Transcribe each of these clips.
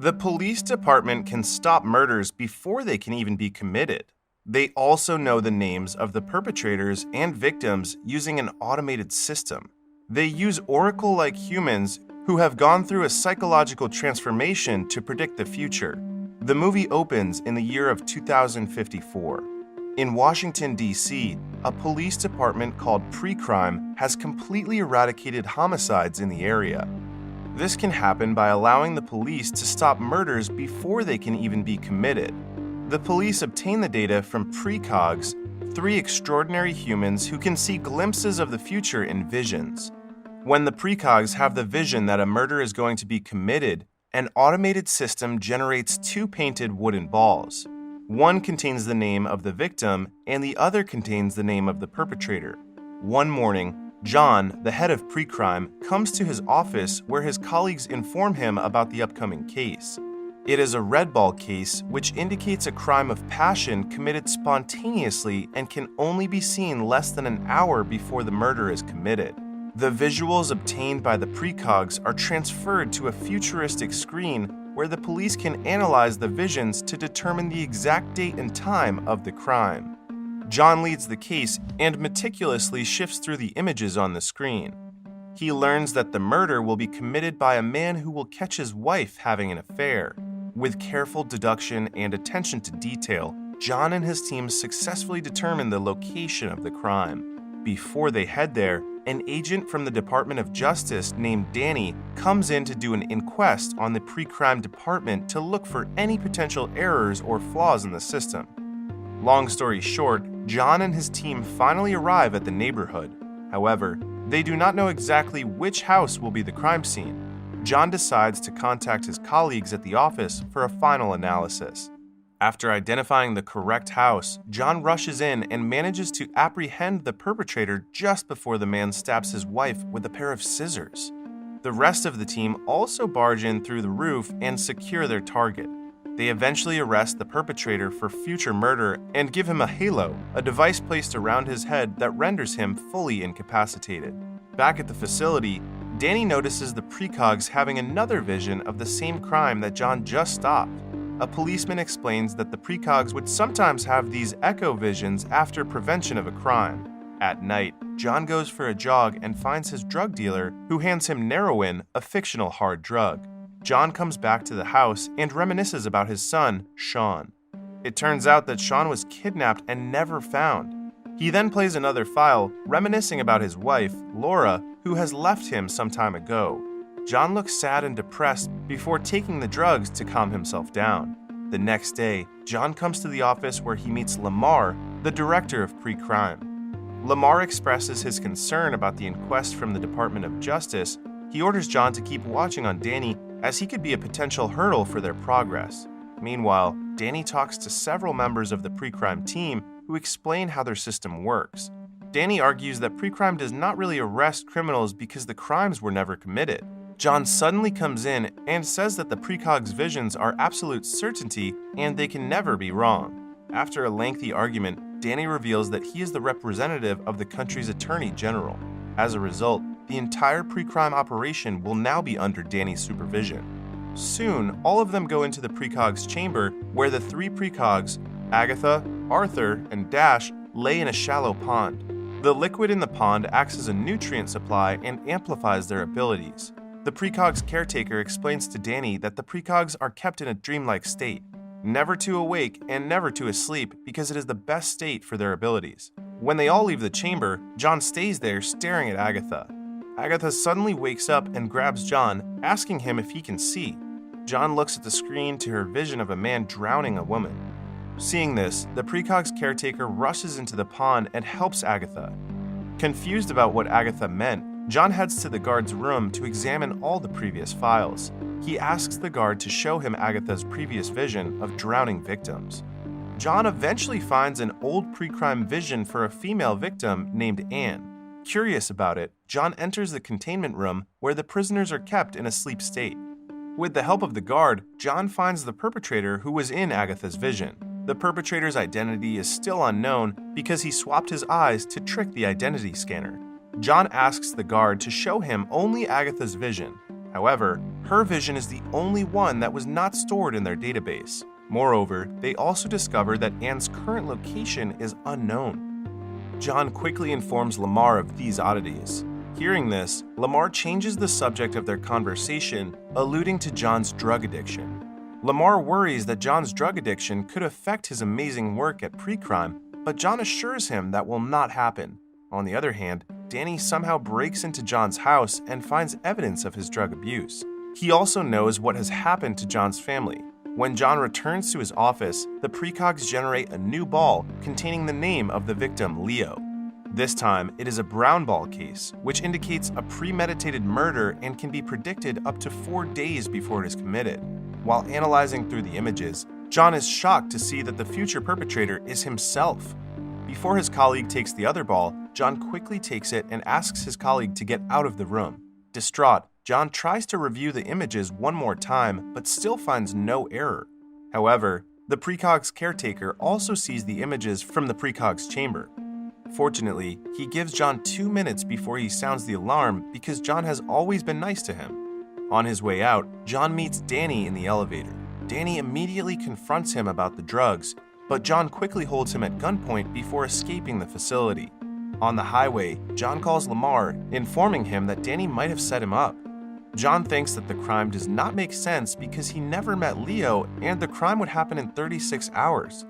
The police department can stop murders before they can even be committed. They also know the names of the perpetrators and victims using an automated system. They use oracle-like humans who have gone through a psychological transformation to predict the future. The movie opens in the year of 2054. In Washington, D.C., a police department called Pre-Crime has completely eradicated homicides in the area. This can happen by allowing the police to stop murders before they can even be committed. The police obtain the data from precogs, three extraordinary humans who can see glimpses of the future in visions. When the precogs have the vision that a murder is going to be committed, an automated system generates two painted wooden balls. One contains the name of the victim and the other contains the name of the perpetrator. One morning, John, the head of pre-crime, comes to his office where his colleagues inform him about the upcoming case. It is a red ball case, which indicates a crime of passion committed spontaneously and can only be seen less than an hour before the murder is committed. The visuals obtained by the precogs are transferred to a futuristic screen where the police can analyze the visions to determine the exact date and time of the crime. John leads the case and meticulously shifts through the images on the screen. He learns that the murder will be committed by a man who will catch his wife having an affair. With careful deduction and attention to detail, John and his team successfully determine the location of the crime. Before they head there, an agent from the Department of Justice named Danny comes in to do an inquest on the pre-crime department to look for any potential errors or flaws in the system. Long story short, John and his team finally arrive at the neighborhood. However, they do not know exactly which house will be the crime scene. John decides to contact his colleagues at the office for a final analysis. After identifying the correct house, John rushes in and manages to apprehend the perpetrator just before the man stabs his wife with a pair of scissors. The rest of the team also barge in through the roof and secure their target. They eventually arrest the perpetrator for future murder and give him a halo, a device placed around his head that renders him fully incapacitated. Back at the facility, Danny notices the precogs having another vision of the same crime that John just stopped. A policeman explains that the precogs would sometimes have these echo visions after prevention of a crime. At night, John goes for a jog and finds his drug dealer, who hands him Narrowin, a fictional hard drug. John comes back to the house and reminisces about his son, Sean. It turns out that Sean was kidnapped and never found. He then plays another file, reminiscing about his wife, Laura, who has left him some time ago. John looks sad and depressed before taking the drugs to calm himself down. The next day, John comes to the office where he meets Lamar, the director of pre-crime. Lamar expresses his concern about the inquest from the Department of Justice. He orders John to keep watching on Danny as he could be a potential hurdle for their progress. Meanwhile, Danny talks to several members of the pre-crime team who explain how their system works. Danny argues that pre-crime does not really arrest criminals because the crimes were never committed. John suddenly comes in and says that the precogs' visions are absolute certainty and they can never be wrong. After a lengthy argument, Danny reveals that he is the representative of the country's attorney general. As a result, the entire pre-crime operation will now be under Danny's supervision. Soon, all of them go into the precogs' chamber where the three precogs, Agatha, Arthur, and Dash, lay in a shallow pond. The liquid in the pond acts as a nutrient supply and amplifies their abilities. The precogs' caretaker explains to Danny that the precogs are kept in a dreamlike state, never to awake and never to asleep because it is the best state for their abilities. When they all leave the chamber, John stays there staring at Agatha. Agatha suddenly wakes up and grabs John, asking him if he can see. John looks at the screen to her vision of a man drowning a woman. Seeing this, the precogs' caretaker rushes into the pond and helps Agatha. Confused about what Agatha meant, John heads to the guard's room to examine all the previous files. He asks the guard to show him Agatha's previous vision of drowning victims. John eventually finds an old pre-crime vision for a female victim named Anne. Curious about it, John enters the containment room where the prisoners are kept in a sleep state. With the help of the guard, John finds the perpetrator who was in Agatha's vision. The perpetrator's identity is still unknown because he swapped his eyes to trick the identity scanner. John asks the guard to show him only Agatha's vision. However, her vision is the only one that was not stored in their database. Moreover, they also discover that Anne's current location is unknown. John quickly informs Lamar of these oddities. Hearing this, Lamar changes the subject of their conversation, alluding to John's drug addiction. Lamar worries that John's drug addiction could affect his amazing work at pre-crime, but John assures him that will not happen. On the other hand, Danny somehow breaks into John's house and finds evidence of his drug abuse. He also knows what has happened to John's family. When John returns to his office, the precogs generate a new ball containing the name of the victim, Leo. This time, it is a brown ball case, which indicates a premeditated murder and can be predicted up to 4 days before it is committed. While analyzing through the images, John is shocked to see that the future perpetrator is himself. Before his colleague takes the other ball, John quickly takes it and asks his colleague to get out of the room. Distraught, John tries to review the images one more time, but still finds no error. However, the precog's caretaker also sees the images from the precog's chamber. Fortunately, he gives John 2 minutes before he sounds the alarm because John has always been nice to him. On his way out, John meets Danny in the elevator. Danny immediately confronts him about the drugs, but John quickly holds him at gunpoint before escaping the facility. On the highway, John calls Lamar, informing him that Danny might have set him up. John thinks that the crime does not make sense because he never met Leo and the crime would happen in 36 hours.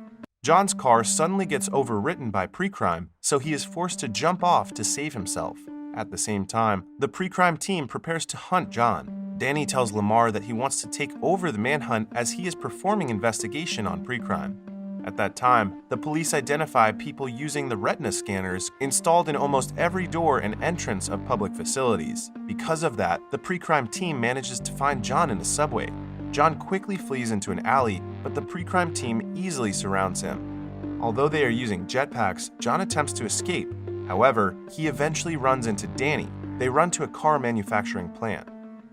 John's car suddenly gets overwritten by pre-crime, so he is forced to jump off to save himself. At the same time, the pre-crime team prepares to hunt John. Danny tells Lamar that he wants to take over the manhunt as he is performing investigation on pre-crime. At that time, the police identify people using the retina scanners installed in almost every door and entrance of public facilities. Because of that, the pre-crime team manages to find John in a subway. John quickly flees into an alley, but the pre-crime team easily surrounds him. Although they are using jetpacks, John attempts to escape. However, he eventually runs into Danny. They run to a car manufacturing plant.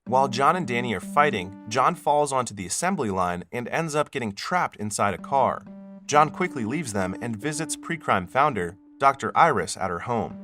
While John and Danny are fighting, John falls onto the assembly line and ends up getting trapped inside a car. John quickly leaves them and visits pre-crime founder, Dr. Iris, at her home.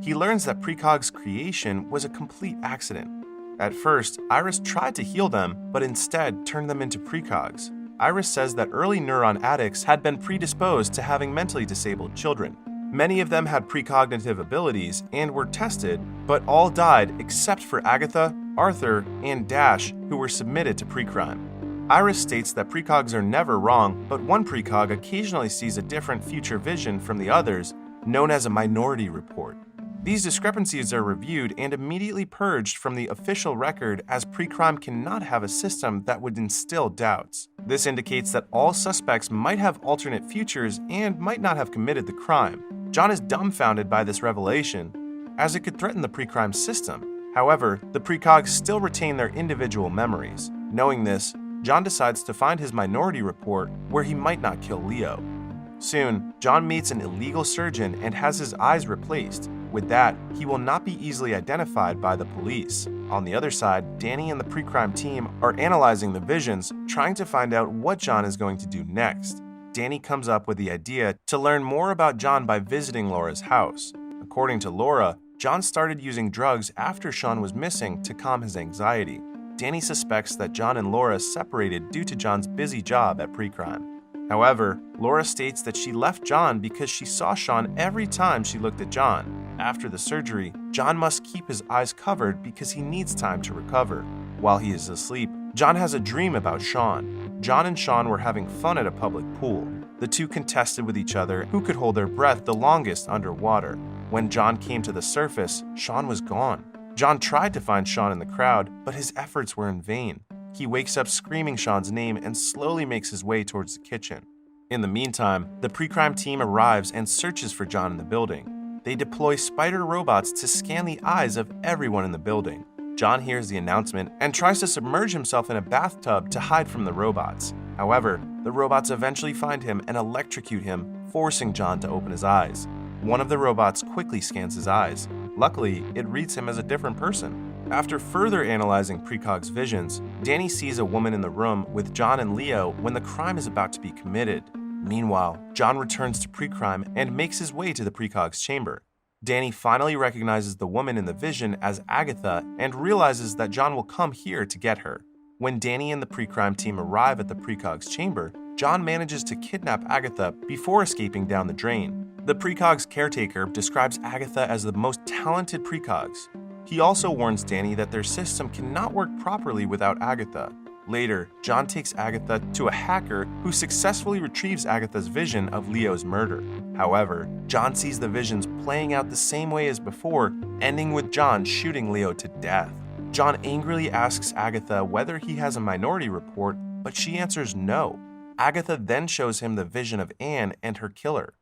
He learns that precog's creation was a complete accident. At first, Iris tried to heal them, but instead turned them into precogs. Iris says that early neuron addicts had been predisposed to having mentally disabled children. Many of them had precognitive abilities and were tested, but all died except for Agatha, Arthur, and Dash, who were submitted to pre-crime. Iris states that precogs are never wrong, but one precog occasionally sees a different future vision from the others, known as a minority report. These discrepancies are reviewed and immediately purged from the official record as pre-crime cannot have a system that would instill doubts. This indicates that all suspects might have alternate futures and might not have committed the crime. John is dumbfounded by this revelation, as it could threaten the pre-crime system. However, the precogs still retain their individual memories. Knowing this, John decides to find his minority report where he might not kill Leo. Soon, John meets an illegal surgeon and has his eyes replaced. With that, he will not be easily identified by the police. On the other side, Danny and the pre-crime team are analyzing the visions, trying to find out what John is going to do next. Danny comes up with the idea to learn more about John by visiting Laura's house. According to Laura, John started using drugs after Sean was missing to calm his anxiety. Danny suspects that John and Laura separated due to John's busy job at pre-crime. However, Laura states that she left John because she saw Sean every time she looked at John. After the surgery, John must keep his eyes covered because he needs time to recover. While he is asleep, John has a dream about Sean. John and Sean were having fun at a public pool. The two contested with each other who could hold their breath the longest underwater. When John came to the surface, Sean was gone. John tried to find Sean in the crowd, but his efforts were in vain. He wakes up screaming Sean's name and slowly makes his way towards the kitchen. In the meantime, the pre-crime team arrives and searches for John in the building. They deploy spider robots to scan the eyes of everyone in the building. John hears the announcement and tries to submerge himself in a bathtub to hide from the robots. However, the robots eventually find him and electrocute him, forcing John to open his eyes. One of the robots quickly scans his eyes. Luckily, it reads him as a different person. After further analyzing precog's visions, Danny sees a woman in the room with John and Leo when the crime is about to be committed. Meanwhile, John returns to pre-crime and makes his way to the precog's chamber. Danny finally recognizes the woman in the vision as Agatha and realizes that John will come here to get her. When Danny and the pre-crime team arrive at the precog's chamber, John manages to kidnap Agatha before escaping down the drain. The precog's caretaker describes Agatha as the most talented precogs. He also warns Danny that their system cannot work properly without Agatha. Later, John takes Agatha to a hacker who successfully retrieves Agatha's vision of Leo's murder. However, John sees the visions playing out the same way as before, ending with John shooting Leo to death. John angrily asks Agatha whether he has a minority report, but she answers no. Agatha then shows him the vision of Anne and her killer.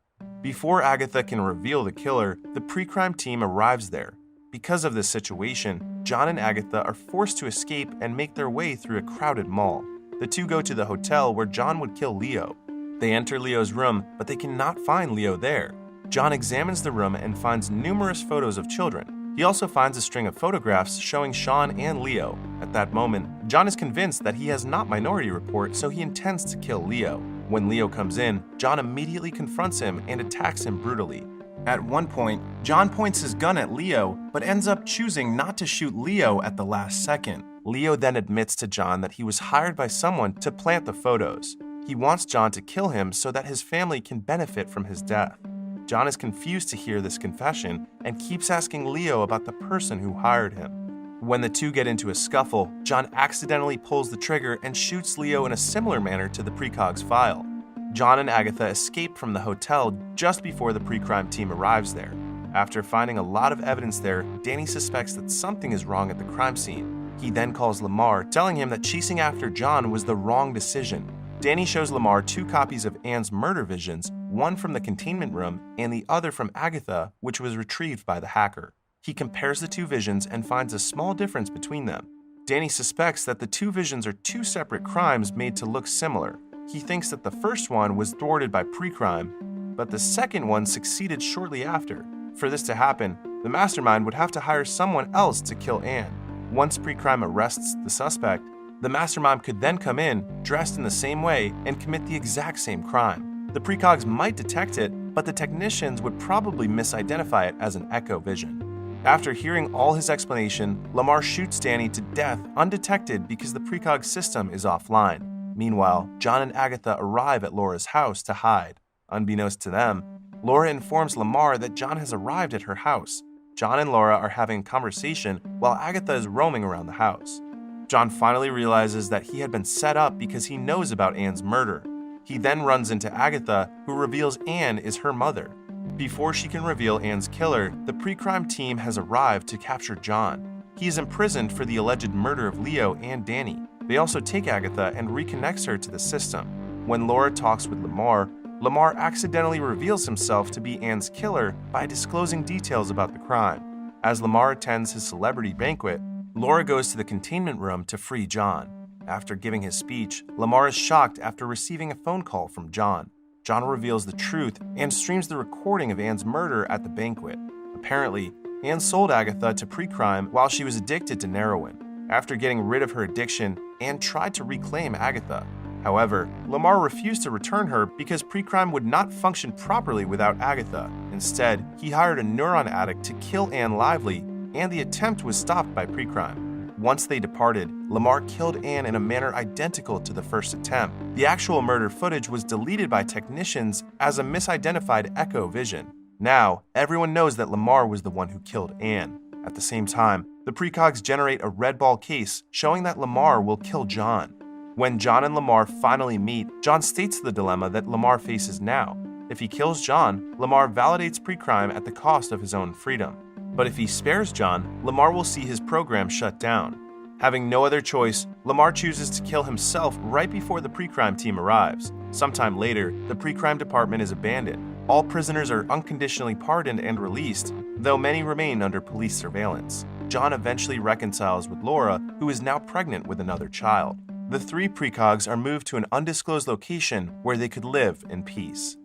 Before Agatha can reveal the killer, the pre-crime team arrives there. Because of this situation, John and Agatha are forced to escape and make their way through a crowded mall. The two go to the hotel where John would kill Leo. They enter Leo's room, but they cannot find Leo there. John examines the room and finds numerous photos of children. He also finds a string of photographs showing Sean and Leo. At that moment, John is convinced that he has not Minority Report, so he intends to kill Leo. When Leo comes in, John immediately confronts him and attacks him brutally. At one point, John points his gun at Leo, but ends up choosing not to shoot Leo at the last second. Leo then admits to John that he was hired by someone to plant the photos. He wants John to kill him so that his family can benefit from his death. John is confused to hear this confession and keeps asking Leo about the person who hired him. When the two get into a scuffle, John accidentally pulls the trigger and shoots Leo in a similar manner to the precog's file. John and Agatha escape from the hotel just before the pre-crime team arrives there. After finding a lot of evidence there, Danny suspects that something is wrong at the crime scene. He then calls Lamar, telling him that chasing after John was the wrong decision. Danny shows Lamar 2 copies of Anne's murder visions, one from the containment room and the other from Agatha, which was retrieved by the hacker. He compares the 2 visions and finds a small difference between them. Danny suspects that the 2 visions are 2 separate crimes made to look similar. He thinks that the first one was thwarted by pre-crime, but the second one succeeded shortly after. For this to happen, the mastermind would have to hire someone else to kill Anne. Once pre-crime arrests the suspect, the mastermind could then come in, dressed in the same way, and commit the exact same crime. The precogs might detect it, but the technicians would probably misidentify it as an echo vision. After hearing all his explanation, Lamar shoots Danny to death undetected because the precog system is offline. Meanwhile, John and Agatha arrive at Laura's house to hide. Unbeknownst to them, Laura informs Lamar that John has arrived at her house. John and Laura are having a conversation while Agatha is roaming around the house. John finally realizes that he had been set up because he knows about Anne's murder. He then runs into Agatha, who reveals Anne is her mother. Before she can reveal Anne's killer, the pre-crime team has arrived to capture John. He is imprisoned for the alleged murder of Leo and Danny. They also take Agatha and reconnects her to the system. When Laura talks with Lamar, Lamar accidentally reveals himself to be Anne's killer by disclosing details about the crime. As Lamar attends his celebrity banquet, Laura goes to the containment room to free John. After giving his speech, Lamar is shocked after receiving a phone call from John. John reveals the truth and streams the recording of Anne's murder at the banquet. Apparently, Anne sold Agatha to pre-crime while she was addicted to heroin. After getting rid of her addiction, Anne tried to reclaim Agatha. However, Lamar refused to return her because pre-crime would not function properly without Agatha. Instead, he hired a neuron addict to kill Anne Lively, and the attempt was stopped by pre-crime. Once they departed, Lamar killed Anne in a manner identical to the first attempt. The actual murder footage was deleted by technicians as a misidentified echo vision. Now, everyone knows that Lamar was the one who killed Anne. At the same time, the precogs generate a red ball case showing that Lamar will kill John. When John and Lamar finally meet, John states the dilemma that Lamar faces now. If he kills John, Lamar validates pre-crime at the cost of his own freedom. But if he spares John, Lamar will see his program shut down. Having no other choice, Lamar chooses to kill himself right before the pre-crime team arrives. Sometime later, the pre-crime department is abandoned. All prisoners are unconditionally pardoned and released, though many remain under police surveillance. John eventually reconciles with Laura, who is now pregnant with another child. The 3 precogs are moved to an undisclosed location where they could live in peace.